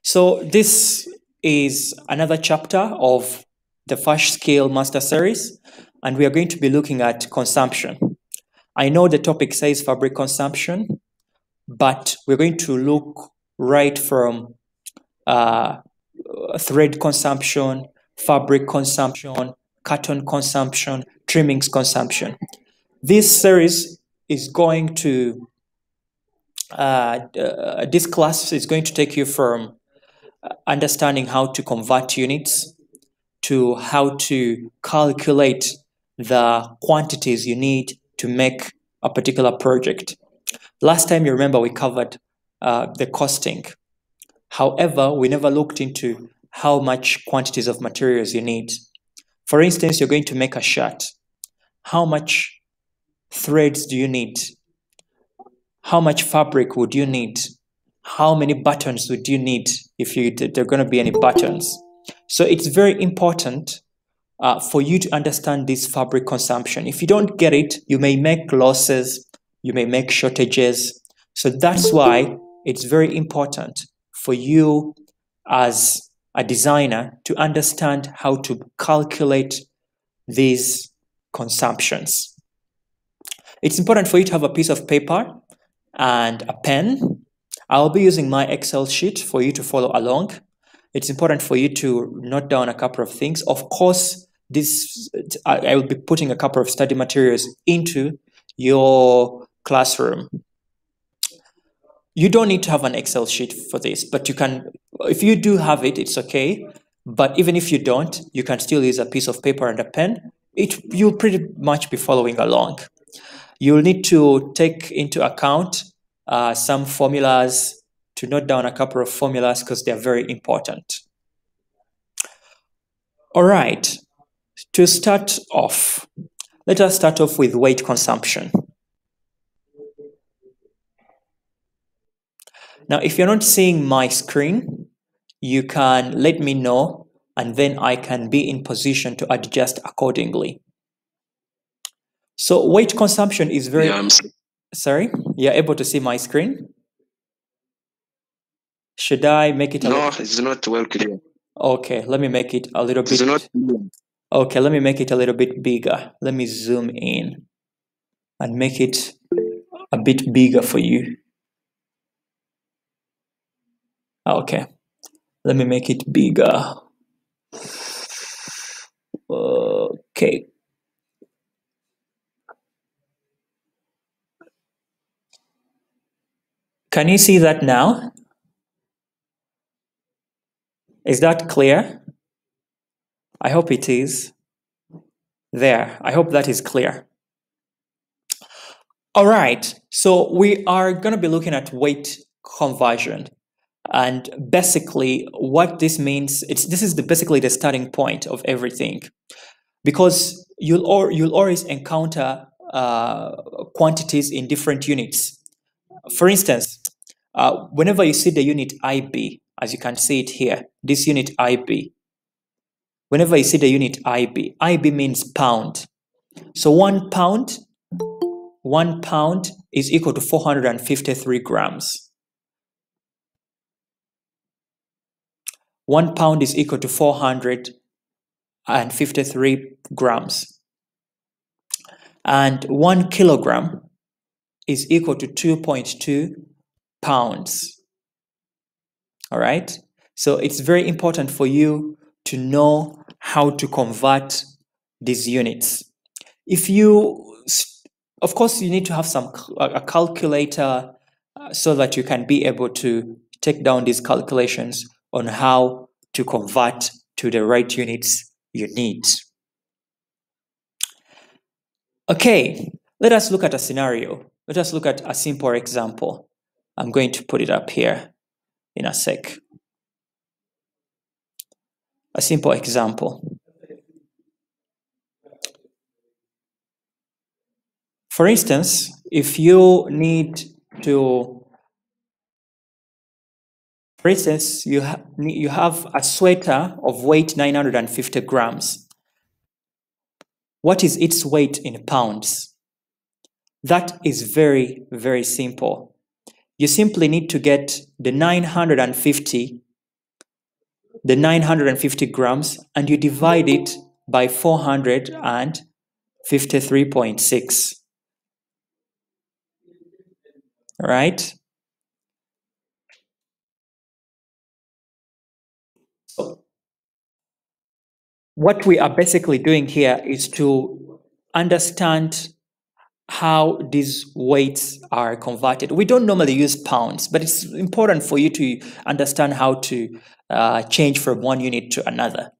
So this is another chapter of the First Scale Master Series, and we are going to be looking at consumption. I know the topic says fabric consumption, but we're going to look right from thread consumption, fabric consumption, cotton consumption, trimmings consumption. This series is going to, this class is going to take you from understanding how to convert units to how to calculate the quantities you need to make a particular project. Last time, you remember, we covered the costing. However, we never looked into how much quantities of materials you need. For instance, you're going to make a shirt. How much threads do you need? How much fabric would you need? How many buttons would you need if there are going to be any buttons? So it's very important for you to understand this fabric consumption. If you don't get it, you may make losses, you may make shortages. So that's why it's very important for you as a designer to understand how to calculate these consumptions. It's important for you to have a piece of paper and a pen. I'll be using my Excel sheet for you to follow along. It's important for you to note down a couple of things. Of course, I will be putting a couple of study materials into your classroom. You don't need to have an Excel sheet for this, but you can, if you do have it, it's okay. But even if you don't, you can still use a piece of paper and a pen. You'll pretty much be following along. You'll need to take into account some formulas, to note down a couple of formulas because they're very important. All right, to start off, let us start off with weight consumption. Now, if you're not seeing my screen, you can let me know, and then I can be in position to adjust accordingly. So weight consumption is very... Yeah, sorry, you're able to see my screen? Should I make it? No, it's not well clear. Okay, let me make it a little bit. It's not... Okay, let me make it a little bit bigger. Let me zoom in and make it a bit bigger for you. Okay, let me make it bigger. Okay. Can you see that now? Is that clear? I hope it is. There, I hope that is clear. All right, so we are going to be looking at weight conversion. And basically what this means, this is basically the starting point of everything. Because you'll always encounter quantities in different units. For instance, whenever you see the unit IB, as you can see it here, this unit IB, whenever you see the unit IB, IB means pound. So 1 pound is equal to 453 grams. 1 pound is equal to 453 grams. And 1 kilogram is equal to 2.2 pounds. All right? So it's very important for you to know how to convert these units. If you, of course, you need to have a calculator so that you can be able to take down these calculations on how to convert to the right units you need. Okay, let us look at a scenario. Let us look at a simple example. I'm going to put it up here in a sec. A simple example. For instance, if you need to, for instance, you have a sweater of weight 950 grams. What is its weight in pounds? That is very, very simple. You simply need to get the 950 the 950 grams and you divide it by 453.6. Right? So what we are basically doing here is to understand how these weights are converted. We don't normally use pounds, but it's important for you to understand how to change from one unit to another.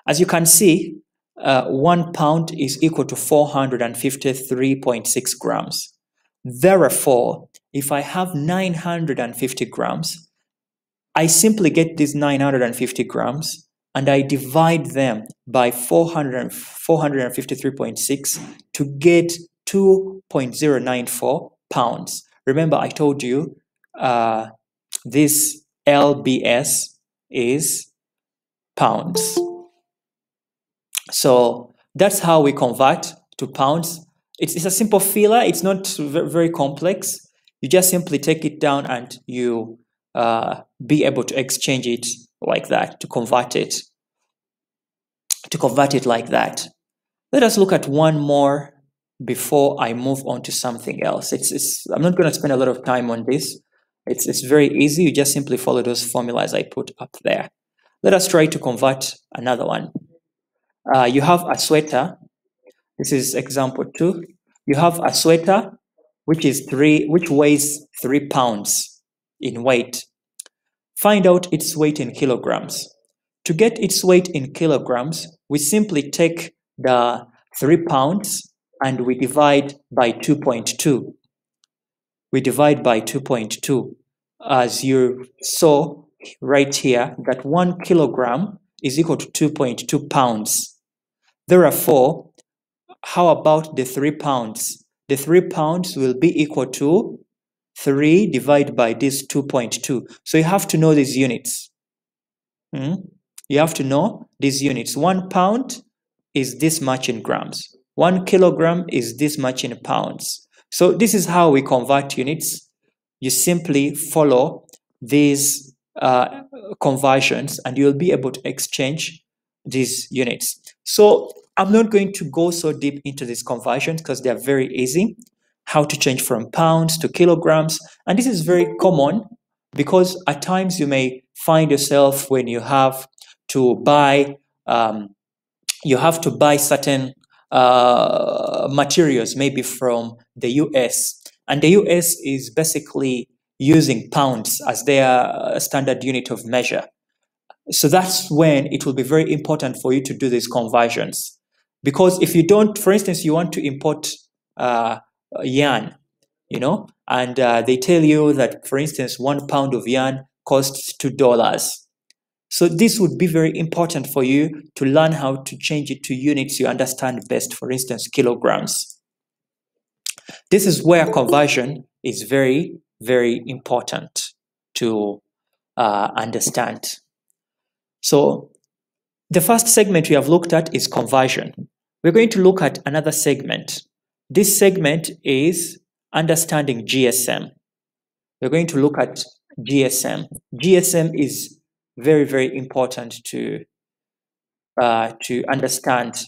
As you can see, 1 pound is equal to 453.6 grams. Therefore, if I have 950 grams, I simply get these 950 grams and I divide them by 453.6 to get 2.094 pounds. Remember, I told you this LBS is pounds. So that's how we convert to pounds. It's a simple filler. It's not very complex. You just simply take it down and you be able to exchange it like that, to convert it like that. Let us look at one more before I move on to something else. I'm not going to spend a lot of time on this. It's very easy. You just simply follow those formulas I put up there. Let us try to convert another one. You have a sweater. This is example 2. You have a sweater which weighs 3 pounds in weight. Find out its weight in kilograms. To get its weight in kilograms, we simply take the 3 pounds and we divide by 2.2. We divide by 2.2. As you saw right here, that 1 kilogram is equal to 2.2 pounds. Therefore, how about the 3 pounds? The 3 pounds will be equal to 3 divided by this 2.2. So you have to know these units. You have to know these units. 1 pound is this much in grams. 1 kilogram is this much in pounds. So this is how we convert units. You simply follow these conversions and you'll be able to exchange these units. So I'm not going to go so deep into these conversions because they're very easy. How to change from pounds to kilograms. And this is very common because at times you may find yourself when you have to buy certain materials, maybe from the US. And the US is basically using pounds as their standard unit of measure. So that's when it will be very important for you to do these conversions. Because if you don't, for instance, you want to import yarn, and they tell you that, for instance, 1 pound of yarn costs $2. So this would be very important for you to learn how to change it to units you understand best, for instance, kilograms. This is where conversion is very, very important to understand. So the first segment we have looked at is conversion. We're going to look at another segment. This segment is understanding GSM. We're going to look at GSM. GSM is very, very important to understand,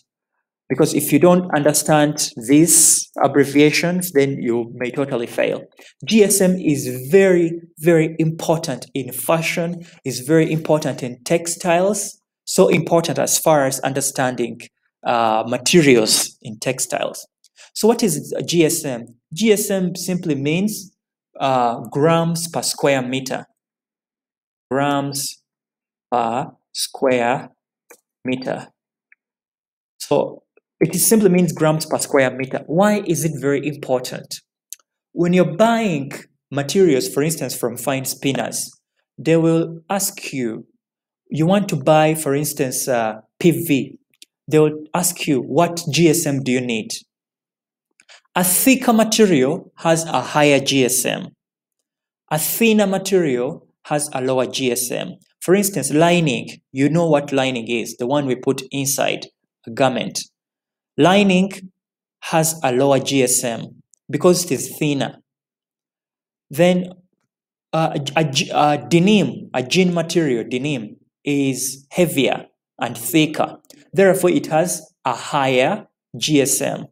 because if you don't understand these abbreviations, then you may totally fail. GSM is very, very important in fashion, is very important in textiles, so important as far as understanding materials in textiles. So what is GSM? GSM simply means grams per square meter. Grams per square meter. So it simply means grams per square meter. Why is it very important? When you're buying materials, for instance, from fine spinners, they will ask you, you want to buy, for instance, PV. They will ask you, what GSM do you need? A thicker material has a higher GSM. A thinner material has a lower GSM. For instance, lining, you know what lining is, the one we put inside a garment. Lining has a lower GSM because it is thinner. Then denim, a jean material, denim, is heavier and thicker. Therefore, it has a higher GSM.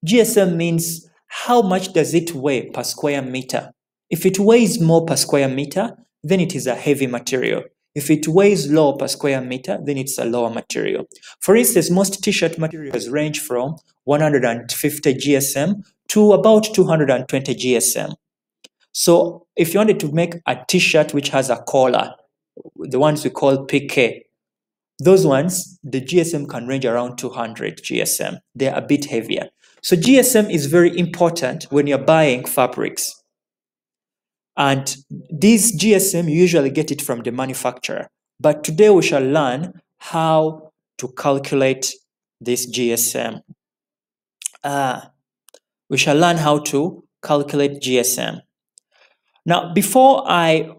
GSM means how much does it weigh per square meter. If it weighs more per square meter, then it is a heavy material. If it weighs low per square meter, then it's a lower material. For instance, most t-shirt materials range from 150 GSM to about 220 GSM. So if you wanted to make a t-shirt which has a collar, the ones we call piqué, those ones, the GSM can range around 200 GSM. They're a bit heavier. So GSM is very important when you're buying fabrics. And this GSM, you usually get it from the manufacturer. But today we shall learn how to calculate this GSM. We shall learn how to calculate GSM. Now, before I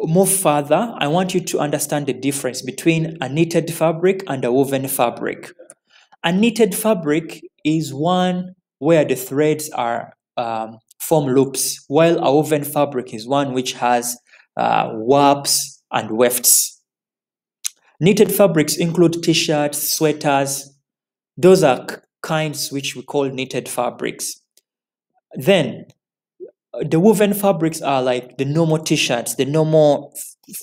move further, I want you to understand the difference between a knitted fabric and a woven fabric. A knitted fabric is one where the threads are form loops, while a woven fabric is one which has warps and wefts. Knitted fabrics include t-shirts, sweaters. Those are kinds which we call knitted fabrics. Then the woven fabrics are like the normal t-shirts, the normal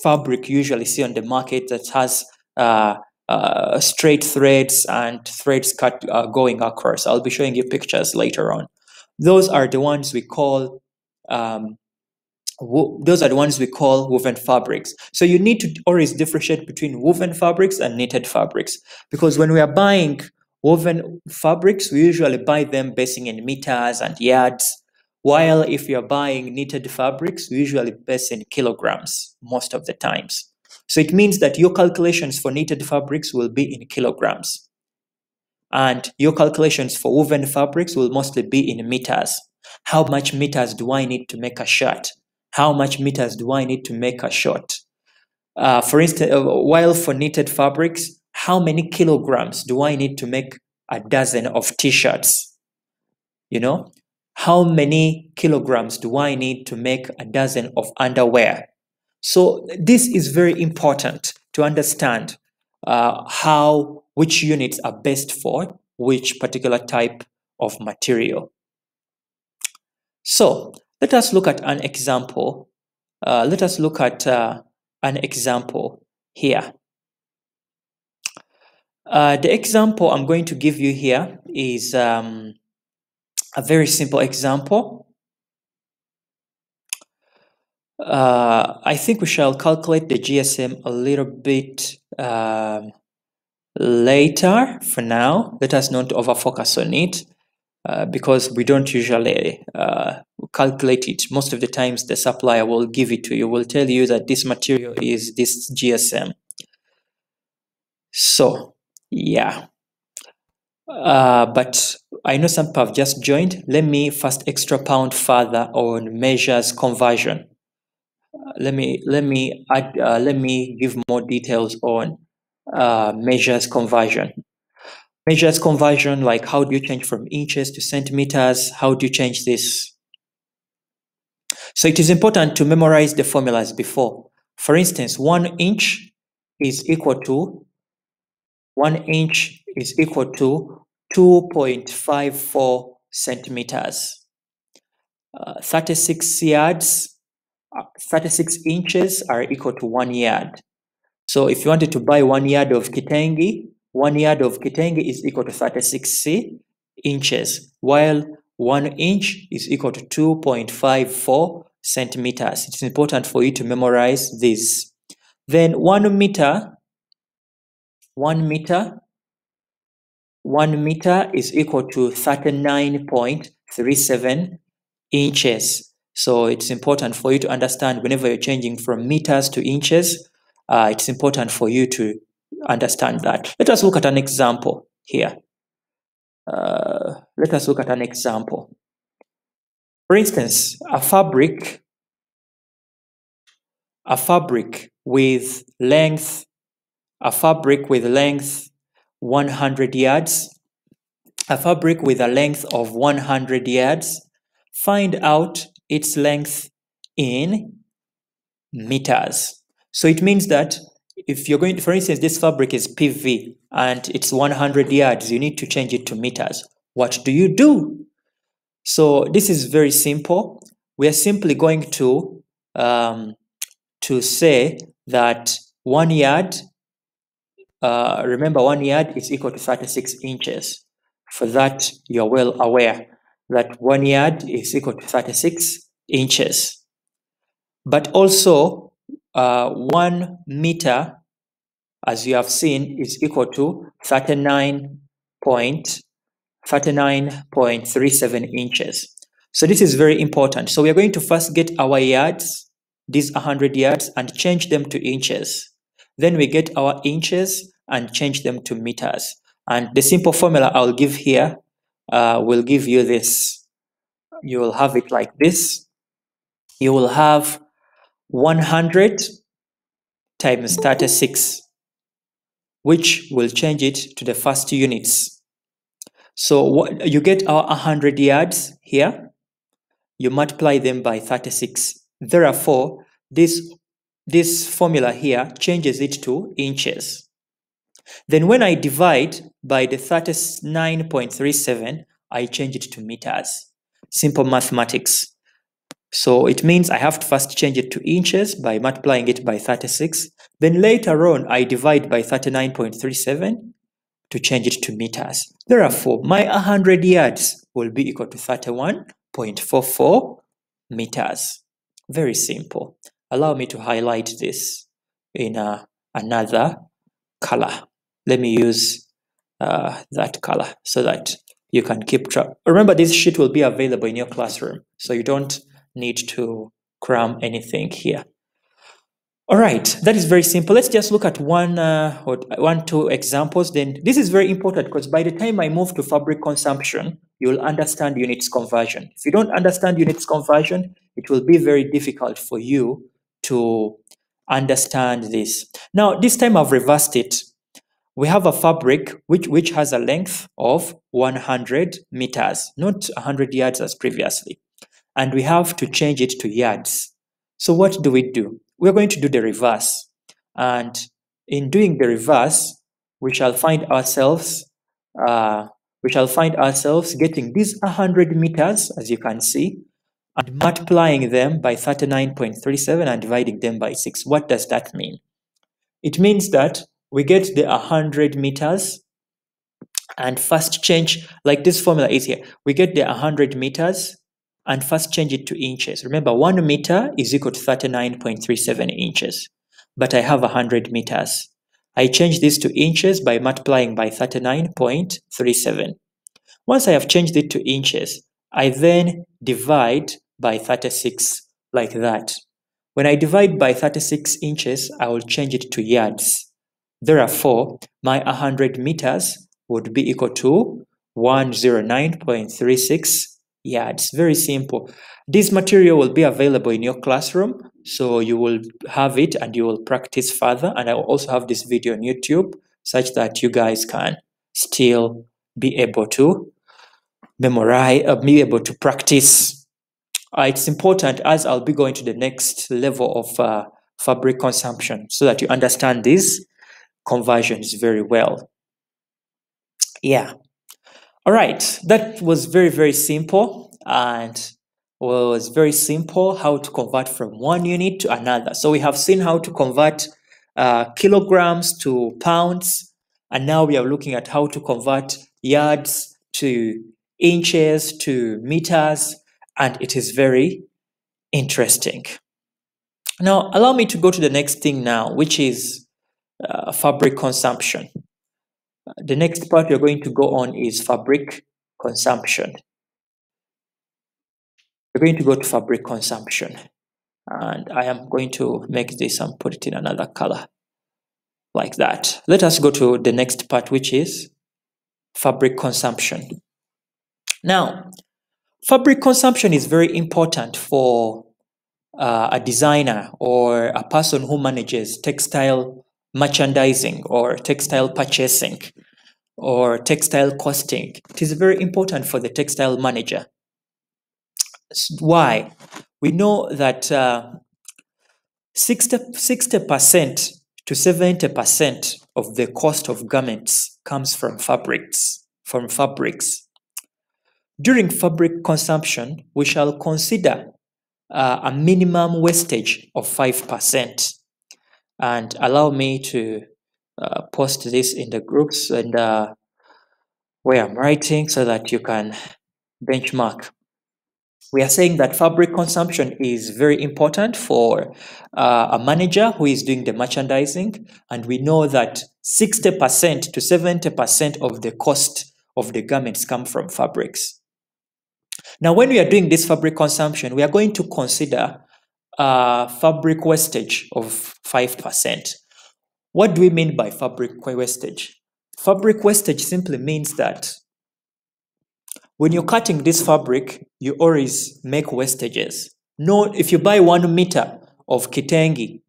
fabric you usually see on the market that has straight threads and threads cut going across. I'll be showing you pictures later on. Those are the ones we call woven fabrics. So you need to always differentiate between woven fabrics and knitted fabrics, because when we are buying woven fabrics, we usually buy them basing in meters and yards, while if you're buying knitted fabrics, we usually base in kilograms most of the times. So it means that your calculations for knitted fabrics will be in kilograms, and your calculations for woven fabrics will mostly be in meters. How much meters do I need to make a shirt? How much meters do I need to make a short? For instance, while for knitted fabrics, how many kilograms do I need to make a dozen of t-shirts? You know, how many kilograms do I need to make a dozen of underwear? So this is very important to understand which units are best for which particular type of material. So let us look at an example. Let us look at an example here. The example I'm going to give you here is a very simple example. I think we shall calculate the GSM a little bit later. For now, let us not over-focus on it because we don't usually calculate it. Most of the times the supplier will give it to you, will tell you that this material is this GSM. So, yeah. But I know some people have just joined. Let me first expound further on measures conversion. Let me give more details on measures conversion. Measures conversion, like how do you change from inches to centimeters? How do you change this? So it is important to memorize the formulas before. For instance, 1 inch is equal to 2.54 centimeters. 36 yards, 36 inches are equal to 1 yard. So if you wanted to buy 1 yard of kitenge, 1 yard of kitenge is equal to 36 inches, while 1 inch is equal to 2.54 centimeters. It's important for you to memorize this. Then 1 meter is equal to 39.37 inches. So it's important for you to understand whenever you're changing from meters to inches, it's important for you to understand that. Let us look at an example here. Let us look at an example. For instance, a fabric with length 100 yards, a fabric with a length of 100 yards, find out its length in meters. So it means that if you're going to, for instance, this fabric is PV and it's 100 yards, you need to change it to meters. What do you do? So this is very simple. We are simply going to say that 1 yard, remember 1 yard is equal to 36 inches. For that, you're well aware that 1 yard is equal to 36 inches. But also, 1 meter, as you have seen, is equal to 39.37 inches. So this is very important. So we are going to first get our yards, these 100 yards, and change them to inches. Then we get our inches and change them to meters. And the simple formula I'll give here will give you this. You will have it like this. You will have 100 times 36, which will change it to the first units. So what, you get our 100 yards here. You multiply them by 36. Therefore, this formula here changes it to inches. Then when I divide by the 39.37, I change it to meters. Simple mathematics. So it means I have to first change it to inches by multiplying it by 36. Then later on, I divide by 39.37 to change it to meters. Therefore, my 100 yards will be equal to 31.44 meters. Very simple. Allow me to highlight this in another color. Let me use that color so that you can keep track. Remember, this sheet will be available in your classroom, so you don't need to cram anything here. All right, that is very simple. Let's just look at two examples. Then this is very important because by the time I move to fabric consumption, you'll understand units conversion. If you don't understand units conversion, it will be very difficult for you to understand this. Now, this time I've reversed it. We have a fabric which has a length of 100 meters, not 100 yards as previously. And we have to change it to yards. So what do? We're going to do the reverse. And in doing the reverse, we shall find ourselves getting these 100 meters, as you can see, and multiplying them by 39.37 and dividing them by 6. What does that mean? It means that we get the 100 meters and first change, like this formula is here. We get the 100 meters and first change it to inches. Remember, 1 meter is equal to 39.37 inches, but I have 100 meters. I change this to inches by multiplying by 39.37. Once I have changed it to inches, I then divide by 36 like that. When I divide by 36 inches, I will change it to yards. Therefore, my 100 meters would be equal to 109.36 yards. Very simple. This material will be available in your classroom, so you will have it and you will practice further. And I will also have this video on YouTube such that you guys can still be able to memorize, be able to practice. It's important as I'll be going to the next level of fabric consumption so that you understand these conversions very well. Yeah. All right, that was very, very simple, and was very simple how to convert from one unit to another. So we have seen how to convert kilograms to pounds, and now we are looking at how to convert yards to inches to meters, and it is very interesting. Now, allow me to go to the next thing now, which is fabric consumption. The next part we're going to go on is fabric consumption. We're going to go to fabric consumption. And I am going to make this and put it in another color like that. Let us go to the next part, which is fabric consumption. Now, fabric consumption is very important for a designer or a person who manages textile merchandising or textile purchasing or textile costing. It is very important for the textile manager. Why? We know that 60% to 70% of the cost of garments comes from fabrics. During fabric consumption, we shall consider a minimum wastage of 5%. And allow me to post this in the groups and where I'm writing so that you can benchmark. We are saying that fabric consumption is very important for a manager who is doing the merchandising, and we know that 60% to 70% of the cost of the garments come from fabrics. Now, when we are doing this fabric consumption, we are going to consider fabric wastage of 5%. What do we mean by fabric wastage? Fabric wastage simply means that when you're cutting this fabric, you always make wastages. No, if you buy 1 meter of kitenge,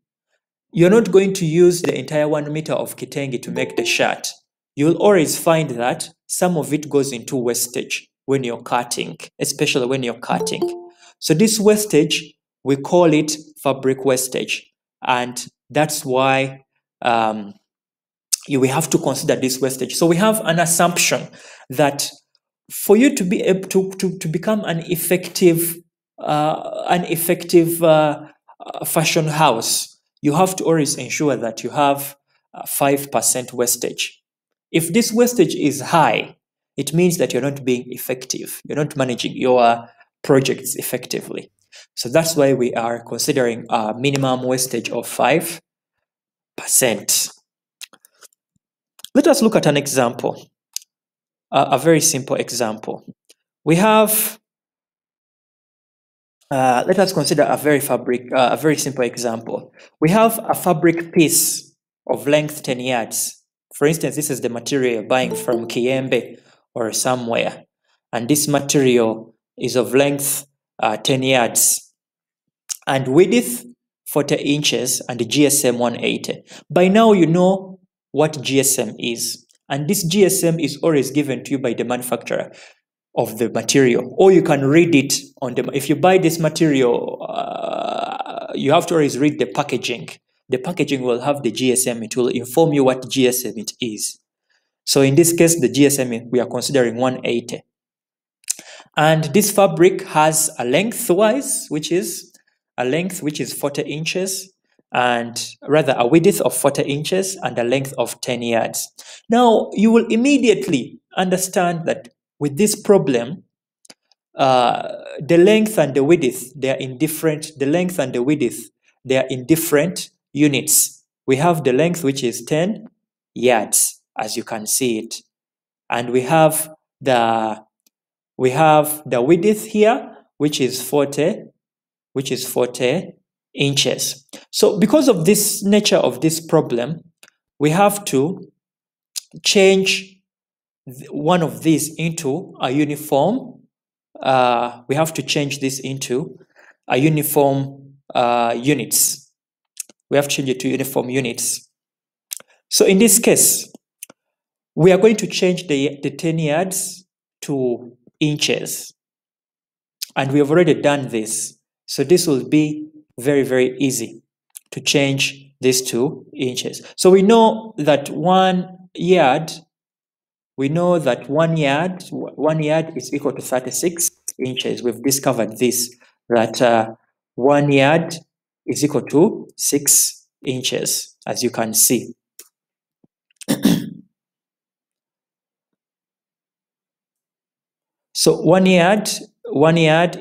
you're not going to use the entire 1 meter of kitenge to make the shirt. You'll always find that some of it goes into wastage when you're cutting, especially when you're cutting. So this wastage, we call it fabric wastage. And that's why we have to consider this wastage. So we have an assumption that for you to be able to become an effective fashion house, you have to always ensure that you have 5% wastage. If this wastage is high, it means that you're not being effective. You're not managing your projects effectively. So that's why we are considering a minimum wastage of 5%. Let us look at an example, a very simple example. We have, let us consider a very simple example. We have a fabric piece of length 10 yards. For instance, this is the material you're buying from Kiembe or somewhere. And this material is of length 10 yards and width 40 inches and GSM 180. By now, you know what GSM is. And this GSM is always given to you by the manufacturer of the material, or you can read it on the, if you buy this material, you have to always read the packaging. The packaging will have the GSM, it will inform you what GSM it is. So in this case, the GSM we are considering 180. And this fabric has a lengthwise, which is a length which is 40 inches, and rather a width of 40 inches and a length of 10 yards. Now, you will immediately understand that with this problem, the length and the width, they are in different, they are in different units. We have the length, which is 10 yards, as you can see it. And we have the width here, which is 40 inches. So because of this nature of this problem, we have to change one of these into a uniform. We have to change this into a uniform units. We have to change it to uniform units. So in this case, we are going to change the 10 yards to inches. And we have already done this. So this will be very, very easy to change this to inches. So we know that 1 yard, one yard is equal to 36 inches. We've discovered this, that 1 yard is equal to 6 inches, as you can see. So 1 yard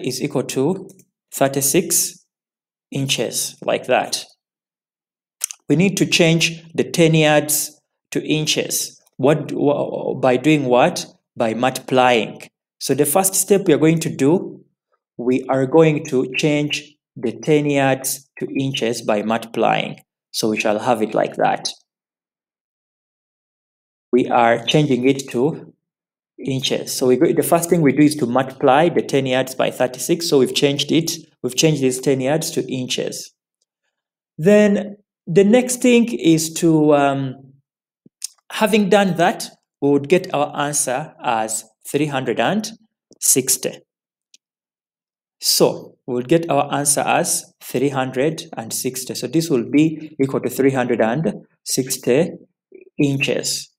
is equal to 36 inches, like that. We need to change the 10 yards to inches. By doing what? By multiplying. So the first step we are going to do, we are going to change the 10 yards to inches by multiplying. So we shall have it like that. We are changing it to inches. So the first thing we do is to multiply the 10 yards by 36. So we've changed it. We've changed these 10 yards to inches. Then the next thing is to, having done that, we would get our answer as 360. So we'll get our answer as 360. So this will be equal to 360 inches.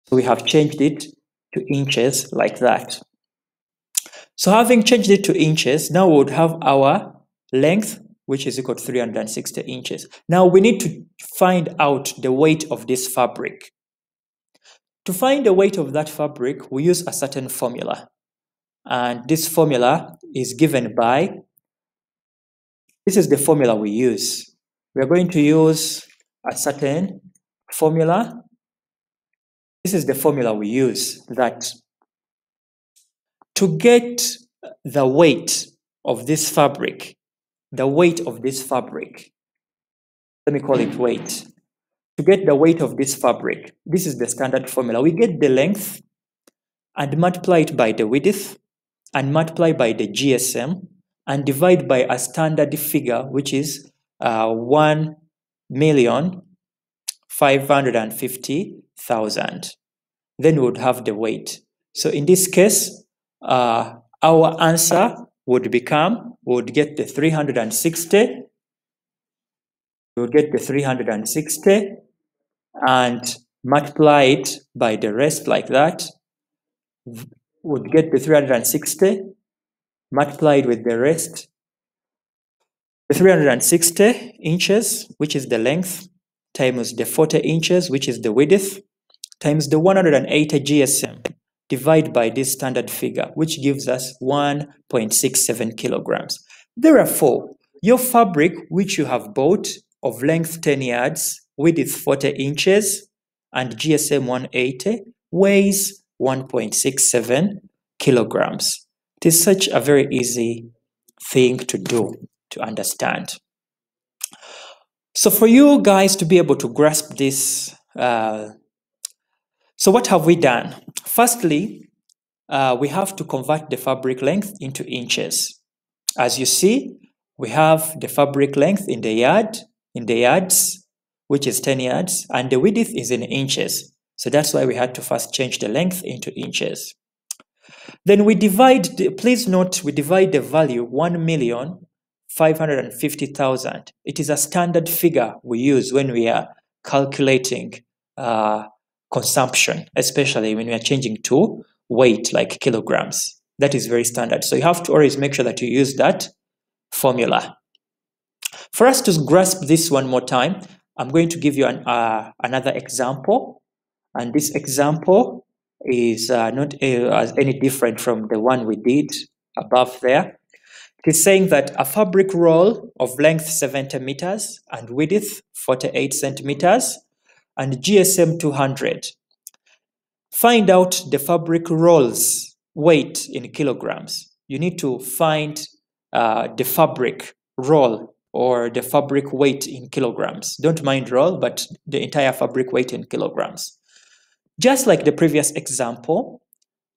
So we have changed it to inches like that. So having changed it to inches, now we would have our length, which is equal to 360 inches. Now we need to find out the weight of this fabric. To find the weight of that fabric, we use a certain formula. And this formula is given by, this is the formula we use. We are going to use a certain formula. This is the formula we use, that to get the weight of this fabric, let me call it weight. To get the weight of this fabric, this is the standard formula. We get the length and multiply it by the width and multiply by the GSM and divide by a standard figure, which is 1,550,000. Then we would have the weight. So in this case, our answer would become, we would get the 360. We would get the 360 and multiply it by the rest like that. Would get the 360 multiplied with the rest. The 360 inches, which is the length, times the 40 inches, which is the width, times the 180 GSM, divide by this standard figure, which gives us 1.67 kilograms. Therefore, your fabric which you have bought of length 10 yards, width 40 inches, and GSM 180 weighs 1.67 kilograms. It is such a very easy thing to do, to understand. So for you guys to be able to grasp this, so what have we done? Firstly, we have to convert the fabric length into inches. As you see, we have the fabric length in the yards, which is 10 yards, and the width is in inches. So that's why we had to first change the length into inches. Then we divide, please note, we divide the value 1,550,000. It is a standard figure we use when we are calculating consumption, especially when we are changing to weight like kilograms. That is very standard. So you have to always make sure that you use that formula. For us to grasp this one more time, I'm going to give you another example. And this example is not as any different from the one we did above there. It is saying that a fabric roll of length 70 meters and width 48 centimeters and GSM 200. Find out the fabric roll's weight in kilograms. You need to find the fabric roll or the fabric weight in kilograms. Don't mind roll, but the entire fabric weight in kilograms. Just like the previous example,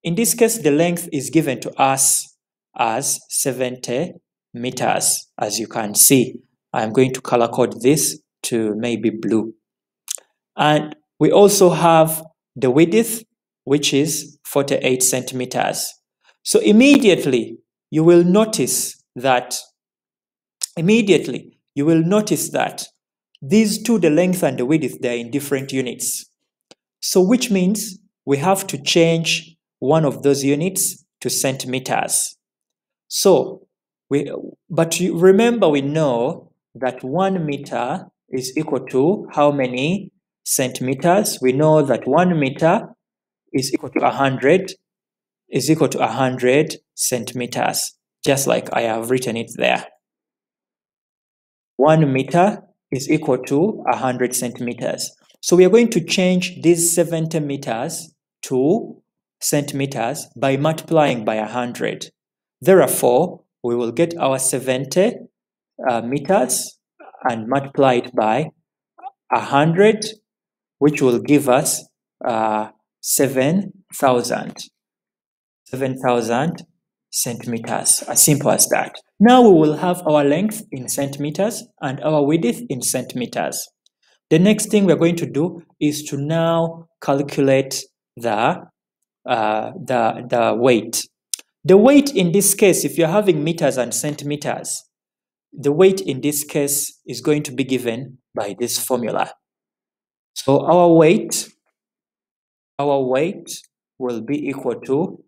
in this case, the length is given to us as 70 meters. As you can see, I'm going to color code this to maybe blue. And we also have the width, which is 48 centimeters. So immediately you will notice that these two, the length and the width, they're in different units. So which means we have to change one of those units to centimeters. So, remember, we know that 1 meter is equal to how many centimeters? We know that 1 meter is equal to 100 centimeters, just like I have written it there. 1 meter is equal to 100 centimeters. So we are going to change these 70 meters to centimeters by multiplying by 100. Therefore, we will get our 70 meters and multiply it by 100, which will give us 7,000 centimeters, as simple as that. Now we will have our length in centimeters and our width in centimeters. The next thing we're going to do is to now calculate the weight. The weight in this case, if you're having meters and centimeters, the weight in this case is going to be given by this formula. So our weight will be equal to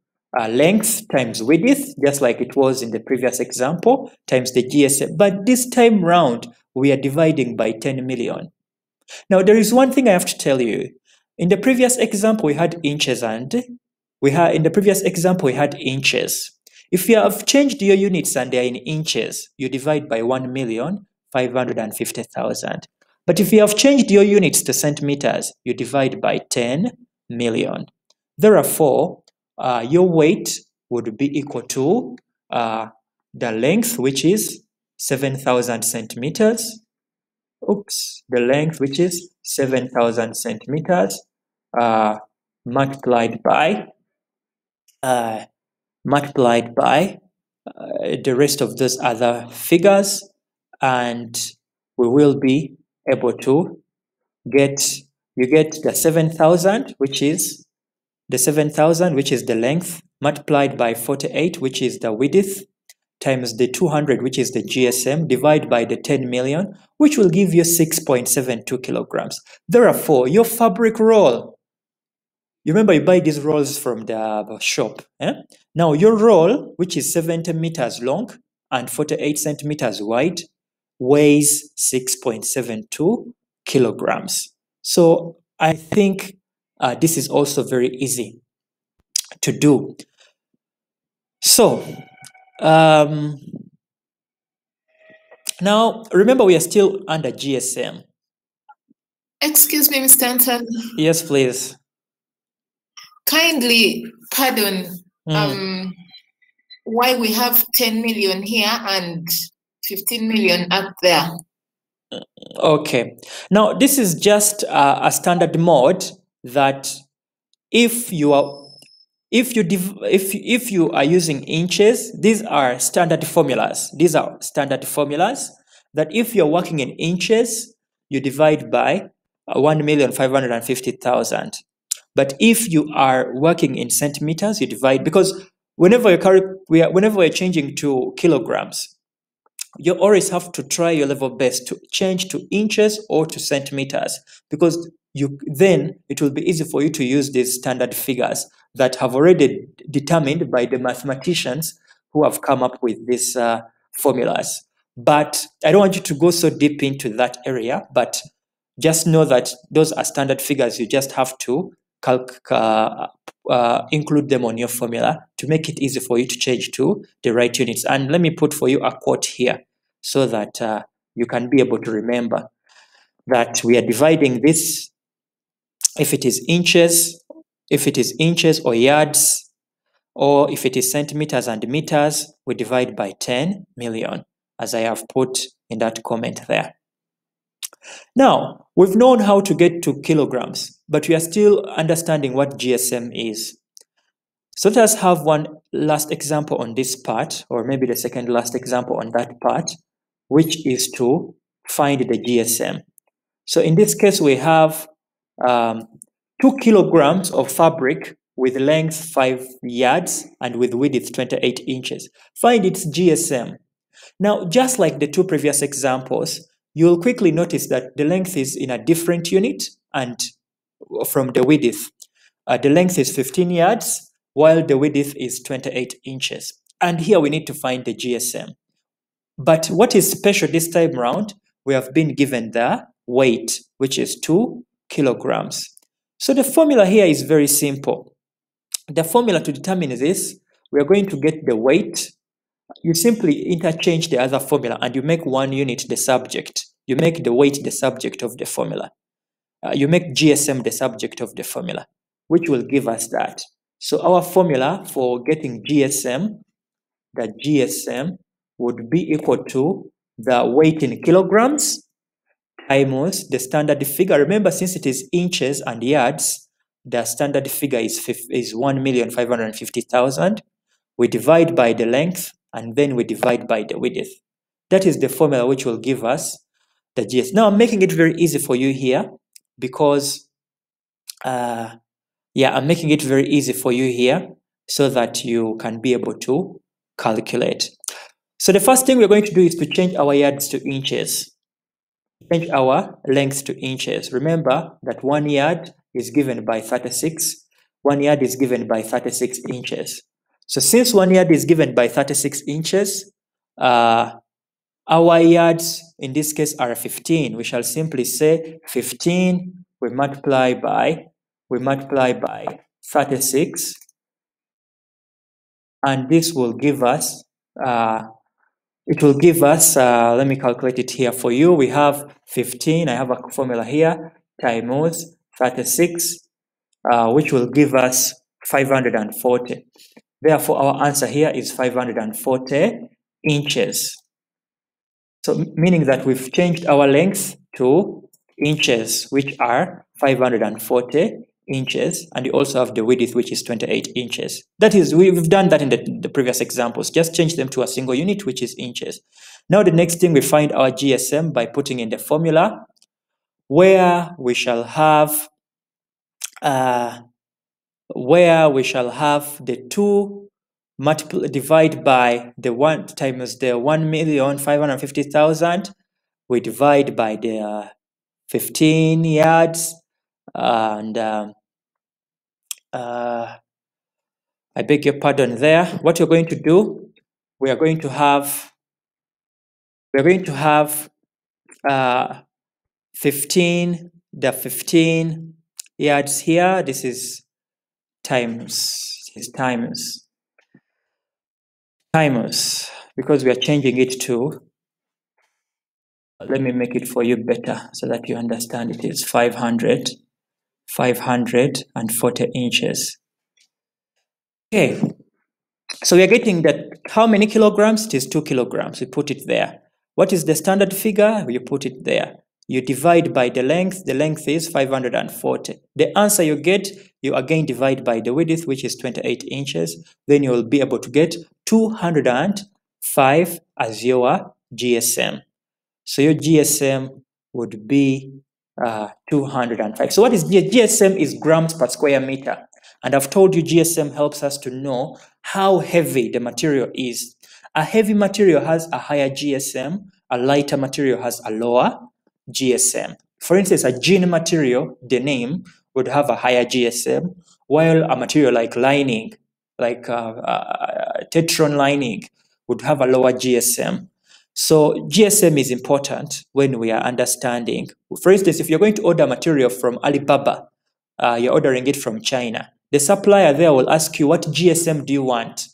length times width, just like it was in the previous example, times the GSM. But this time round, we are dividing by 10 million. Now, there is one thing I have to tell you. In the previous example, we had inches inches. If you have changed your units and they are in inches, you divide by 1,550,000. But if you have changed your units to centimeters, you divide by 10 million. Therefore, your weight would be equal to the length, which is 7,000 centimeters. The length, which is 7,000 centimeters, multiplied by the rest of those other figures, and we will be able to get the 7,000, which is the length, multiplied by 48, which is the width, times the 200, which is the GSM, divide by the 10 million, which will give you 6.72 kilograms. Therefore, your fabric roll, you remember you buy these rolls from the shop. Now, your roll, which is 70 meters long and 48 centimeters wide, weighs 6.72 kilograms. So I think this is also very easy to do. So, now, remember, we are still under GSM. Excuse me, Mr. Anton. Yes, please. Kindly pardon why we have 10 million here and 15 million up there. Okay. Now, this is just a standard mode that if you are using inches, these are standard formulas. These are standard formulas that if you're working in inches, you divide by 1,550,000. But if you are working in centimeters, you divide, because whenever we're changing to kilograms, you always have to try your level best to change to inches or to centimeters, because then it will be easy for you to use these standard figures that have already determined by the mathematicians who have come up with these formulas. But I don't want you to go so deep into that area, but just know that those are standard figures. You just have to include them on your formula to make it easy for you to change to the right units. And let me put for you a quote here so that you can be able to remember that we are dividing this, if it is inches or yards, or if it is centimeters and meters, we divide by 10 million, as I have put in that comment there. Now, we've known how to get to kilograms, but we are still understanding what GSM is. So let us have one last example on this part, or maybe the second last example on that part, which is to find the GSM. So in this case, we have 2 kilograms of fabric with length 5 yards and with width 28 inches. Find its GSM. Now, just like the two previous examples, you'll quickly notice that the length is in a different unit, and from the width, the length is 15 yards, while the width is 28 inches. And here we need to find the GSM. But what is special this time around, we have been given the weight, which is 2 kilograms. So the formula here is very simple. The formula to determine this, we are going to get the weight. You simply interchange the other formula and you make one unit the subject. You make the weight the subject of the formula. You make GSM the subject of the formula, which will give us that. So our formula for getting GSM, the GSM would be equal to the weight in kilograms times the standard figure. Remember, since it is inches and yards, the standard figure is 1,550,000. We divide by the length, and then we divide by the width. That is the formula which will give us the GS. Now, I'm making it very easy for you here because, I'm making it very easy for you here so that you can be able to calculate. So the first thing we're going to do is to change our yards to inches. Change our length to inches. Remember that 1 yard is given by 36. 1 yard is given by 36 inches. So since 1 yard is given by 36 inches, our yards in this case are 15. We shall simply say 15 we multiply by 36, and this will give us let me calculate it here for you. We have 15, I have a formula here, times 36, which will give us 540. Therefore, our answer here is 540 inches. So meaning that we've changed our length to inches, which are 540 inches, and you also have the width, which is 28 inches. That is, we've done that in the previous examples. Just change them to a single unit, which is inches. Now the next thing, we find our GSM by putting in the formula, where we shall have the 2 divide by the 1 times the 1,550,000. We divide by the 15 yards, and I beg your pardon there. What you're going to do, we are going to have 15 yards here. This is times, because we are changing it to, let me make it for you better so that you understand. It is 540 inches. Okay, so we are getting that how many kilograms? It is 2 kilograms. We put it there. What is the standard figure? You put it there. You divide by the length. The length is 540. The answer you get, you again divide by the width, which is 28 inches. Then you will be able to get 205 as your GSM. So your GSM would be 205. So what is GSM? Is grams per square meter. And I've told you GSM helps us to know how heavy the material is. A heavy material has a higher GSM. A lighter material has a lower GSM. For instance, a jean material, the name, would have a higher GSM, while a material like lining, like Tetron lining, would have a lower GSM. So GSM is important when we are understanding. For instance, if you're going to order material from Alibaba, you're ordering it from China, the supplier there will ask you, what GSM do you want?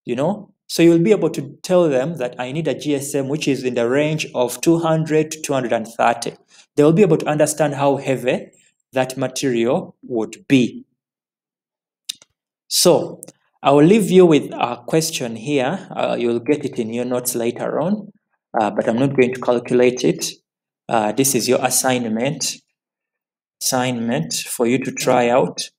You know, so you'll be able to tell them that I need a GSM which is in the range of 200 to 230. They will be able to understand how heavy that material would be. So I will leave you with a question here. You'll get it in your notes later on, but I'm not going to calculate it. This is your assignment for you to try out.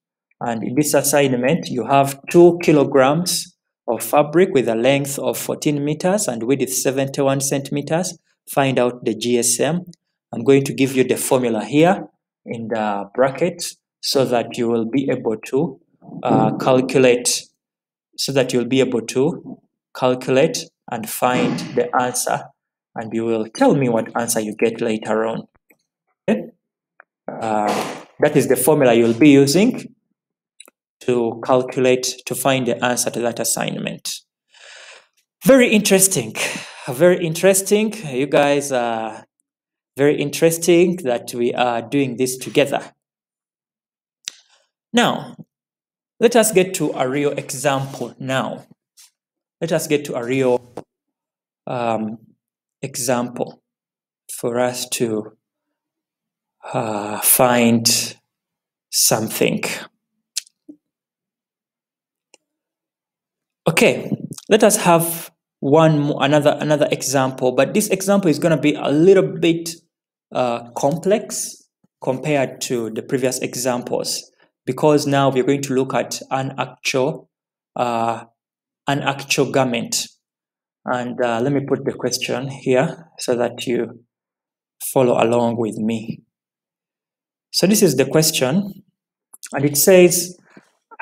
And in this assignment, you have 2 kilograms of fabric with a length of 14 meters and width 71 centimeters. Find out the GSM. I'm going to give you the formula here in the brackets so that you will be able to calculate and find the answer, and you will tell me what answer you get later on. Okay? That is the formula you'll be using to calculate, to find the answer to that assignment. Very interesting. You guys are very interesting that we are doing this together. Now, let us get to a real example now. Let us get to a real example for us to find something. Okay, let us have another example, but this example is going to be a little bit complex compared to the previous examples, because now we're going to look at an actual garment. And let me put the question here so that you follow along with me. So this is the question, and it says,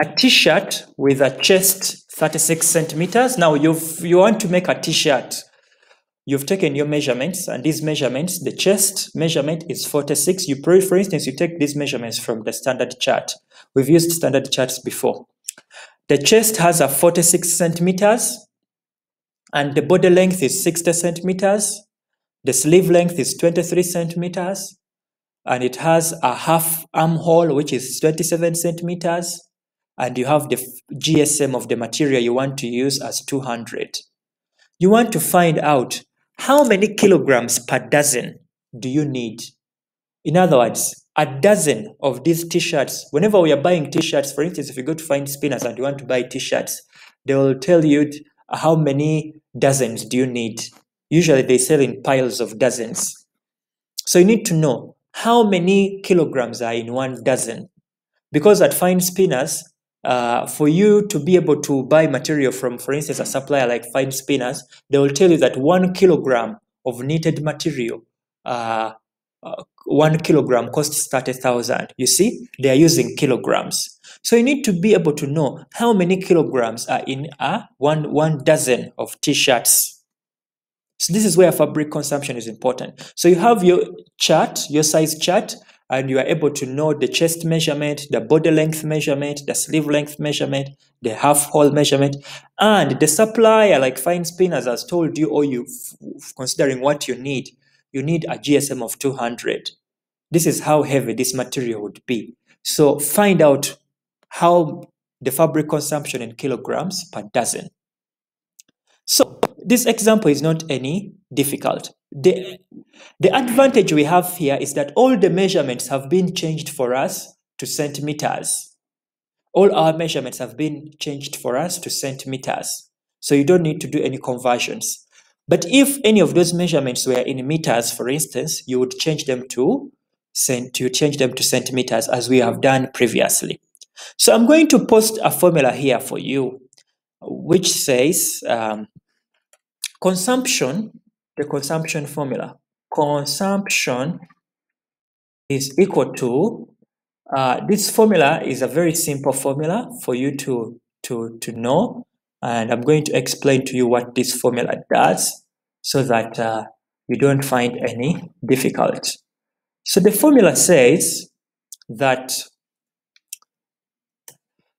a t-shirt with a chest 36 centimeters. Now you want to make a t-shirt. You've taken your measurements, and these measurements, the chest measurement is 46. For instance, you take these measurements from the standard chart. We've used standard charts before. The chest has a 46 centimeters, and the body length is 60 centimeters. The sleeve length is 23 centimeters, and it has a half armhole, which is 27 centimeters, and you have the GSM of the material you want to use as 200. You want to find out how many kilograms per dozen do you need. In other words, a dozen of these t-shirts, whenever we are buying t-shirts, for instance, if you go to find spinners and you want to buy t-shirts, they will tell you how many dozens do you need. Usually they sell in piles of dozens. So you need to know how many kilograms are in one dozen. Because at Fine Spinners, for you to be able to buy material from, for instance, a supplier like Fine Spinners, they will tell you that 1 kilogram of knitted material, 1 kilogram costs 30,000. You see, they are using kilograms. So you need to be able to know how many kilograms are in one dozen of t-shirts. So this is where fabric consumption is important. So you have your chart, your size chart, and you are able to know the chest measurement, the body length measurement, the sleeve length measurement, the half hole measurement, and the supplier like Fine Spinners has told you, or you considering what you need a GSM of 200. This is how heavy this material would be. So find out how the fabric consumption in kilograms per dozen. So this example is not any difficult. The advantage we have here is that all the measurements have been changed for us to centimeters. All our measurements have been changed for us to centimeters. So you don't need to do any conversions. But if any of those measurements were in meters, for instance, you would change them to centimeters, as we have done previously. So I'm going to post a formula here for you, which says consumption, the consumption formula. Consumption is equal to, this formula is a very simple formula for you to know, and I'm going to explain to you what this formula does so that you don't find any difficult. So the formula says that,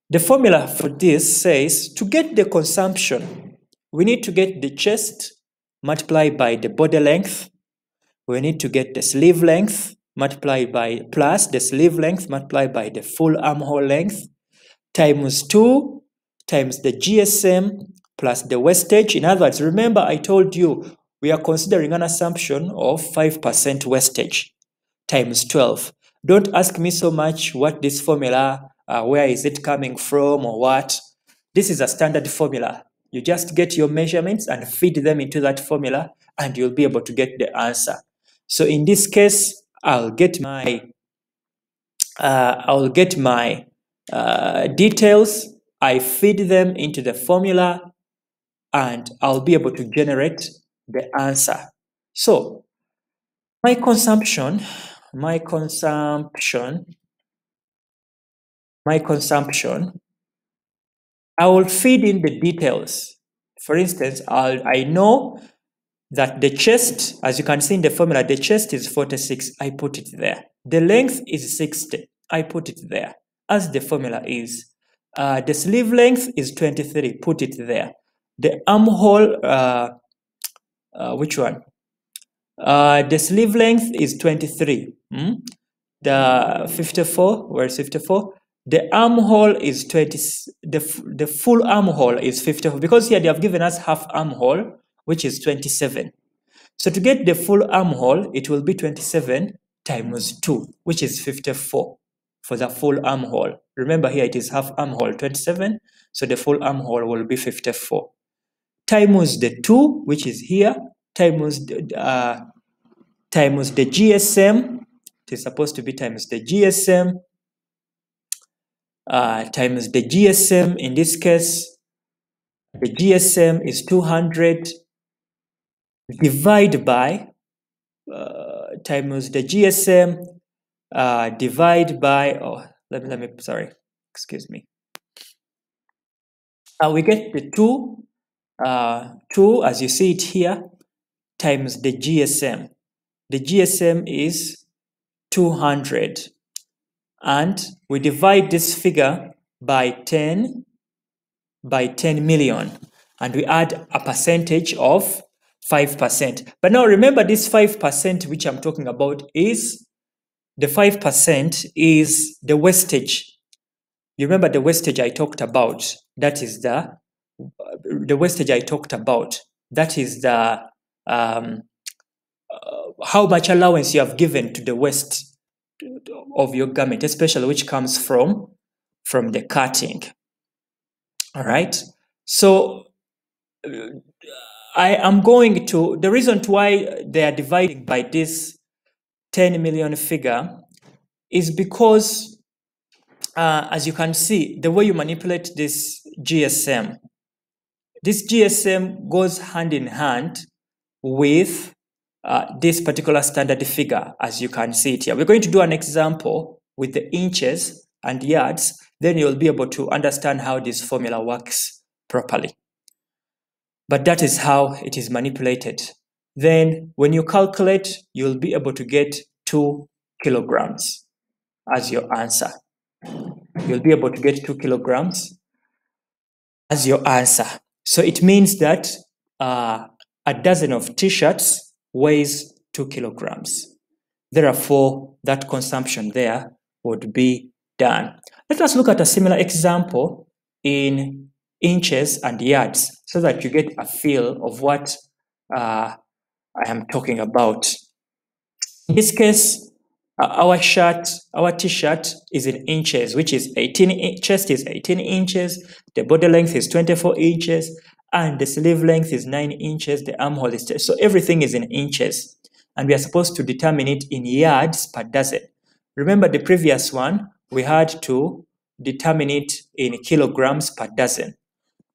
the formula for this says to get the consumption, we need to get the chest multiplied by the body length. We need to get the sleeve length multiplied by, plus the sleeve length multiplied by the full armhole length, times 2 times the GSM plus the wastage. In other words, remember I told you we are considering an assumption of 5% wastage, times 12. Don't ask me so much what this formula, where is it coming from or what. This is a standard formula. You just get your measurements and feed them into that formula and you'll be able to get the answer. So in this case, I'll get my details, I feed them into the formula, and I'll be able to generate the answer. So my consumption, I will feed in the details. For instance, I know that the chest, as you can see in the formula, the chest is 46, I put it there. The length is 60, I put it there, as the formula is. The sleeve length is 23, put it there. The armhole, which one? The sleeve length is 23. The 54, where's 54? The armhole is 20, the full armhole is 54, because here they have given us half armhole, which is 27. So to get the full armhole, it will be 27 times 2, which is 54 for the full armhole. Remember here it is half armhole, 27, so the full armhole will be 54. Times the 2, which is here, times the GSM, it is supposed to be times the GSM, times the GSM. In this case, the GSM is 200, divide by, times the GSM, divide by, oh, let me, sorry, excuse me. we get the 2 as you see it here times the GSM. The GSM is 200, and we divide this figure by 10 million, and we add a percentage of 5%. But now remember, this 5% which I'm talking about is the 5% is the wastage. You remember the wastage I talked about? That is the wastage I talked about. That is the how much allowance you have given to the waste of your garment, especially which comes from the cutting. All right. So I am going to, the reason why they are dividing by this 10 million figure is because, as you can see, the way you manipulate this GSM goes hand in hand with this particular standard figure, as you can see it here. We're going to do an example with the inches and yards, then you'll be able to understand how this formula works properly. But that is how it is manipulated. Then when you calculate, you'll be able to get 2 kilograms as your answer. You'll be able to get 2 kilograms as your answer. So it means that a dozen of t-shirts weighs 2 kilograms. Therefore, that consumption there would be done. Let us look at a similar example in inches and yards so that you get a feel of what I am talking about. In this case, our t-shirt is in inches, which is 18, chest is 18 inches, the body length is 24 inches, and the sleeve length is 9 inches, the armhole is 10. So everything is in inches, and we are supposed to determine it in yards per dozen. Remember the previous one, we had to determine it in kilograms per dozen.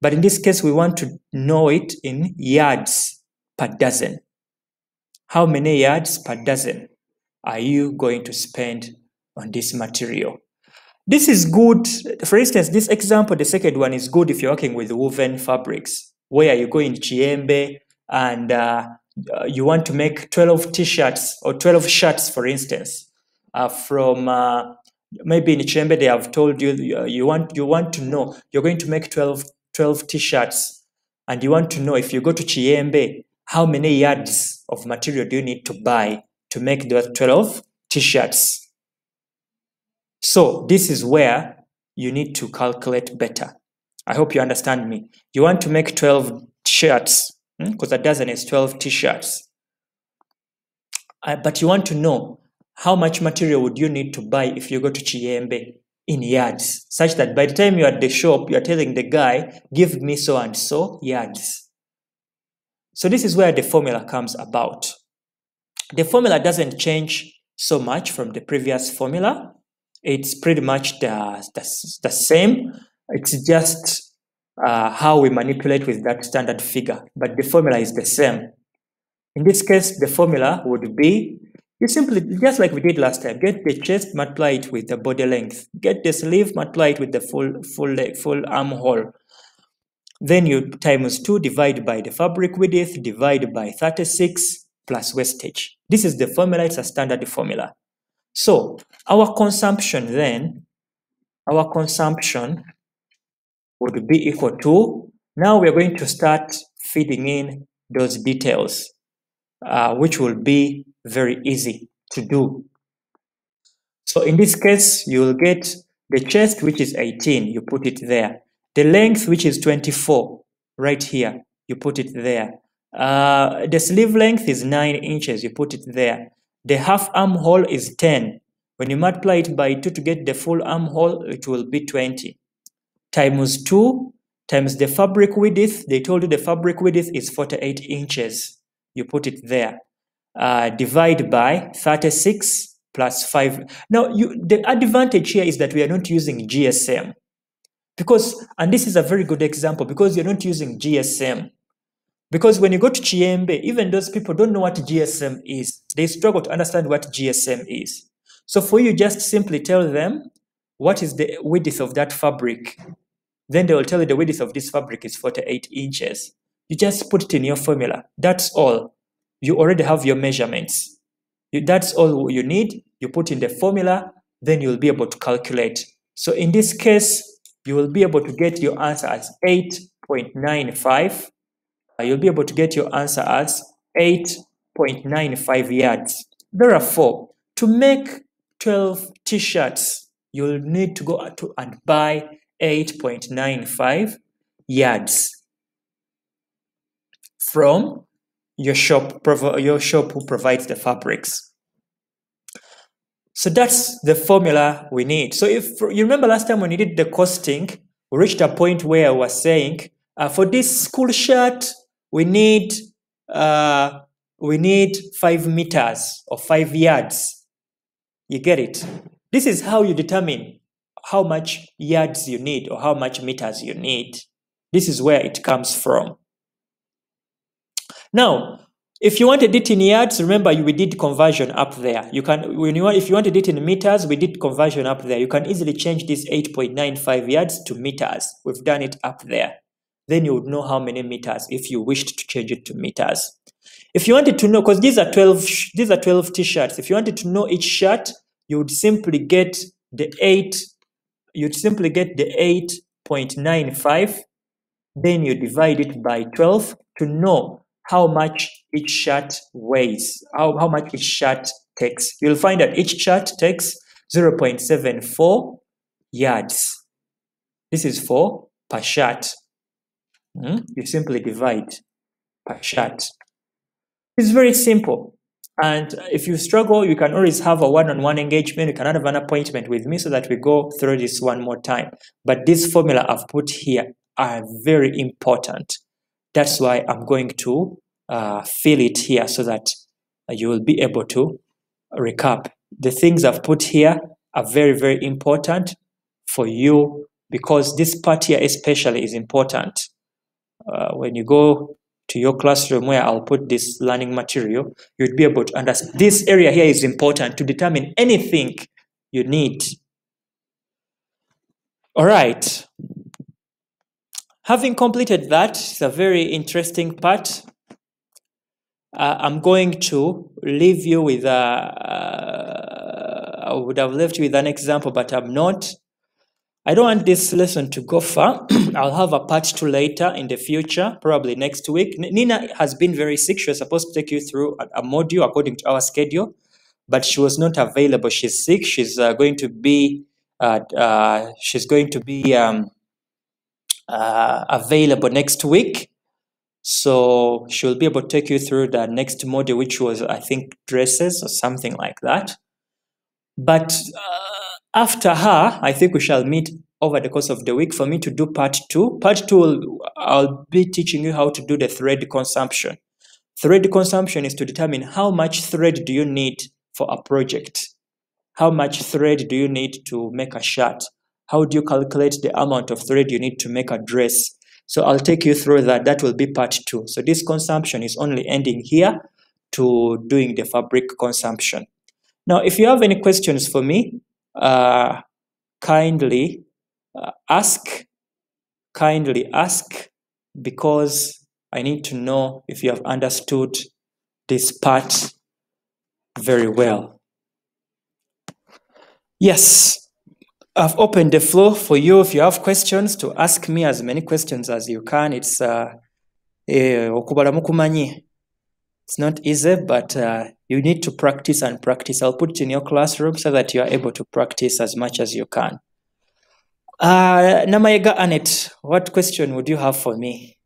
But in this case, we want to know it in yards per dozen. How many yards per dozen are you going to spend on this material? This is good. For instance, this example, the second one, is good if you're working with woven fabrics, where you go in Chiembe and you want to make 12 t-shirts or 12 shirts, for instance, from maybe in Chiembe they have told you you want to know you're going to make 12 t-shirts, and you want to know, if you go to Chiembe, how many yards of material do you need to buy to make those 12 t-shirts. So this is where you need to calculate better. I hope you understand me. You want to make 12 shirts, because a dozen is 12 t-shirts. But you want to know how much material would you need to buy if you go to Chiembe in yards, such that by the time you're at the shop, you're telling the guy, give me so and so yards. So this is where the formula comes about. The formula doesn't change so much from the previous formula. It's pretty much the same. It's just how we manipulate with that standard figure, but the formula is the same. In this case, the formula would be, you simply, just like we did last time, get the chest, multiply it with the body length. Get the sleeve, multiply it with the full armhole. Then you times 2, divide by the fabric width, divide by 36, plus wastage. This is the formula. It's a standard formula. So our consumption then, would be equal to, now we're going to start feeding in those details, which will be very easy to do. So in this case, you will get the chest, which is 18, you put it there. The length, which is 24, right here, you put it there. The sleeve length is 9 inches, you put it there. The half armhole is 10. When you multiply it by 2 to get the full armhole, it will be 20. Times 2 times the fabric width. They told you the fabric width is 48 inches. You put it there. Divide by 36 plus 5. Now, the advantage here is that we are not using GSM. Because, and this is a very good example, because you're not using GSM. Because when you go to Chiembe, even those people don't know what GSM is. They struggle to understand what GSM is. So for you, just simply tell them what is the width of that fabric. then they will tell you the width of this fabric is 48 inches. You just put it in your formula. That's all. You already have your measurements. That's all you need. You put in the formula, then you'll be able to calculate. So in this case, you will be able to get your answer as 8.95. You'll be able to get your answer as 8.95 yards. Therefore, to make 12 t-shirts, you'll need to go to and buy 8.95 yards from your shop who provides the fabrics. So that's the formula we need. So if you remember last time when we did the costing, we reached a point where I was saying, for this school shirt, we need 5 meters or 5 yards. You get it? This is how you determine how much yards you need or how much meters you need. This is where it comes from. Now, if you wanted it in yards, remember we did conversion up there. You can, if you wanted it in meters, we did conversion up there. You can easily change this 8.95 yards to meters. We've done it up there. Then you would know how many meters if you wished to change it to meters. If you wanted to know, because these are 12 t-shirts. If you wanted to know each shirt, you would simply get the 8.95. Then you divide it by 12 to know how much each shirt weighs, how much each shirt takes. You'll find that each shirt takes 0.74 yards. This is for per shirt. You simply divide per shirt. It's very simple. And if you struggle, you can always have a one-on-one engagement. You can have an appointment with me so that we go through this one more time. But this formula I've put here are very important. That's why I'm going to fill it here so that you will be able to recap. The things I've put here are very, very important for you because this part here especially is important. When you go to your classroom where I'll put this learning material, you'd be able to understand. This area here is important to determine anything you need. All right. Having completed that, it's a very interesting part. I'm going to leave you with I would have left you with an example, but I'm not. I don't want this lesson to go far. I'll have a part 2 later in the future, probably next week. Nina has been very sick. She was supposed to take you through a module according to our schedule, but she was not available. She's sick. She's going to be available next week. So she'll be able to take you through the next module, which was, I think, dresses or something like that. But after her, I think we shall meet over the course of the week for me to do part 2. Part 2, I'll be teaching you how to do the thread consumption. Thread consumption is to determine how much thread do you need for a project. How much thread do you need to make a shirt? How do you calculate the amount of thread you need to make a dress? So I'll take you through that. That will be part 2. So this consumption is only ending here to doing the fabric consumption. Now, if you have any questions for me, kindly ask, because I need to know if you have understood this part very well. Yes, I've opened the floor for you. If you have questions, to ask me as many questions as you can. It's not easy, but you need to practice and practice. I'll put it in your classroom so that you are able to practice as much as you can. Namayega Annette, what question would you have for me?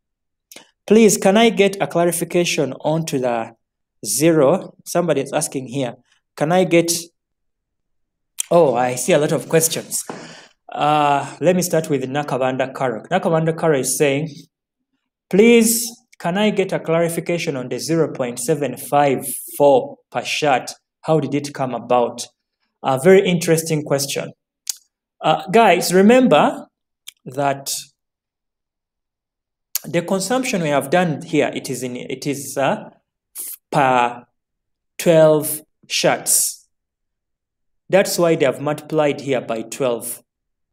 Please, can I get a clarification onto the 0? Somebody is asking here. Can I get... Oh, I see a lot of questions. Let me start with Nakavanda Karo. Nakavanda Karo is saying, please, can I get a clarification on the 0.754 per shirt? How did it come about? A very interesting question. Guys, remember that the consumption we have done here, it is per 12 shirts. That's why they have multiplied here by 12.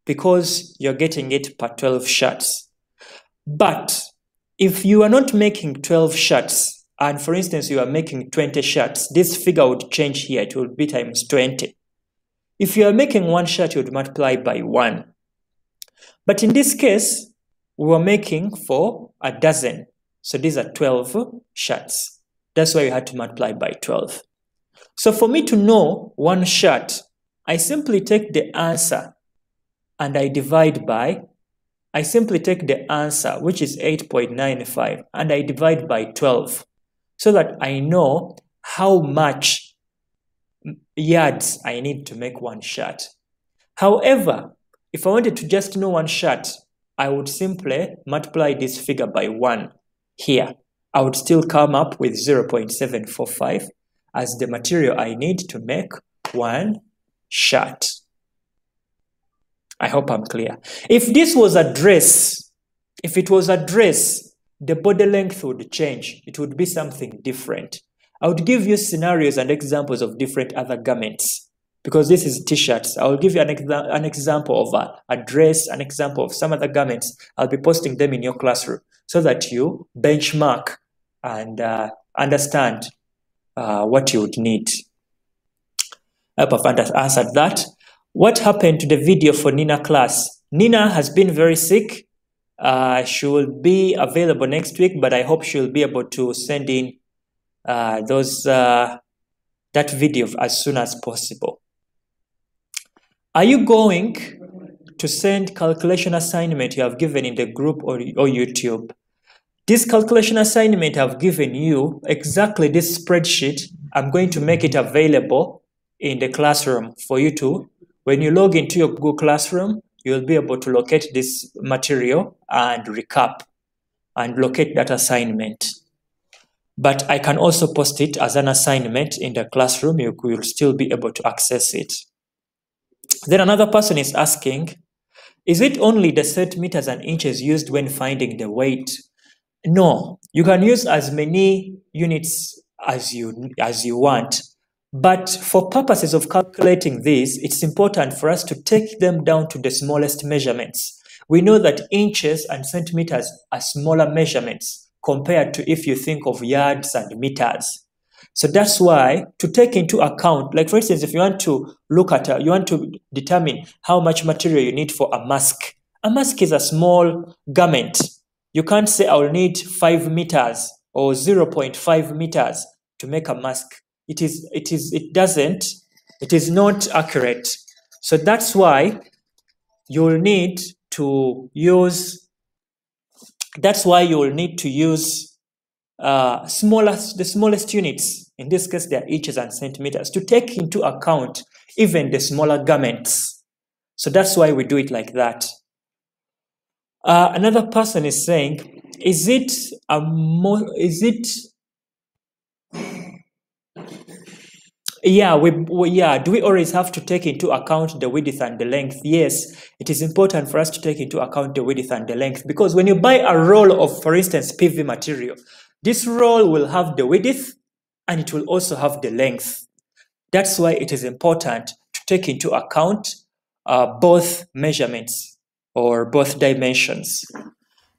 because you're getting it per 12 shots. But if you are not making 12 shots, and for instance, you are making 20 shots, this figure would change here. It would be times 20. If you are making 1 shot, you would multiply by 1. But in this case, we were making for a dozen. So these are 12 shots. That's why you had to multiply by 12. So for me to know 1 shot, I simply take the answer and I simply take the answer, which is 8.95, and I divide by 12 so that I know how much yards I need to make 1 shot. However, if I wanted to just know 1 shot, I would simply multiply this figure by 1 here. I would still come up with 0.745 as the material I need to make 1 shot. I hope I'm clear. If this was a dress, the body length would change. It would be something different. I would give you scenarios and examples of different other garments because this is t-shirts. I will give you an example of a dress, an example of some other garments. I'll be posting them in your classroom so that you benchmark and understand what you would need. I hope I've answered that. What happened to the video for Nina class? Nina has been very sick. She will be available next week, but I hope she'll be able to send in that video as soon as possible. Are you going to send calculation assignment you have given in the group or YouTube? This calculation assignment I've given you, exactly this spreadsheet, I'm going to make it available in the classroom for you to. When you log into your Google Classroom, you'll be able to locate this material and recap and locate that assignment. But I can also post it as an assignment in the classroom. You will still be able to access it. Then another person is asking, is it only the centimeters and inches used when finding the weight? No, you can use as many units as you want. But for purposes of calculating this, it's important for us to take them down to the smallest measurements. We know that inches and centimeters are smaller measurements compared to if you think of yards and meters. So that's why to take into account, like for instance, if you want to look at, you want to determine how much material you need for a mask. A mask is a small garment. You can't say I'll need 5 meters or 0.5 meters to make a mask. It is not accurate. So that's why you'll need to use the smallest units. In this case, they are inches and centimeters to take into account even the smaller garments. So that's why we do it like that. Another person is saying, do we always have to take into account the width and the length? Yes, it is important for us to take into account the width and the length because when you buy a roll of, for instance, PV material, this roll will have the width and it will also have the length. That's why it is important to take into account both measurements or both dimensions.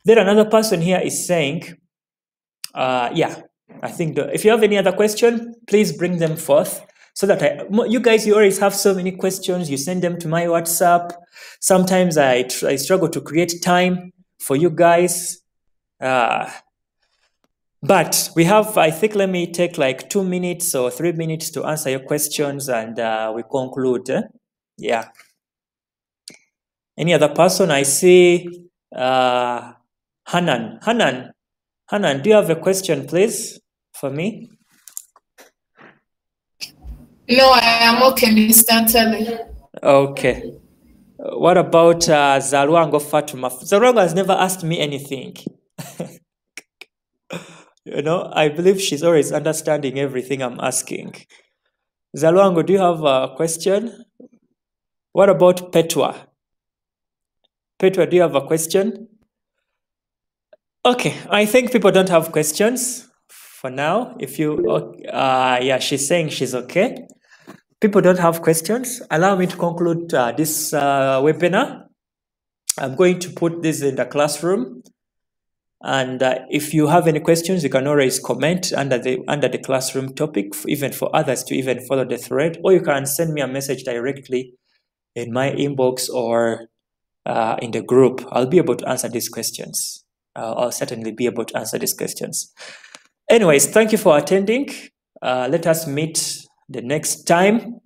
Then another person here is saying, I think if you have any other question, please bring them forth so that you always have so many questions. You send them to my WhatsApp. Sometimes I struggle to create time for you guys. But we have, I think, let me take like 2 minutes or 3 minutes to answer your questions and we conclude. Yeah. Any other person? I see Hanan. Hanan, do you have a question, please, for me? No, I am okay, Mr. Anthony. Okay. What about Zalwango Fatuma? Zalwango has never asked me anything. You know, I believe she's always understanding everything I'm asking. Zalwango, do you have a question? What about Petwa? Petwa, do you have a question? Okay, I think people don't have questions for now. If you, yeah, she's saying she's okay. People don't have questions. Allow me to conclude this webinar. I'm going to put this in the classroom. And if you have any questions, you can always comment under the classroom topic, even for others to even follow the thread, or you can send me a message directly in my inbox or in the group. I'll be able to answer these questions. I'll certainly be able to answer these questions. Anyways, thank you for attending. Let us meet the next time.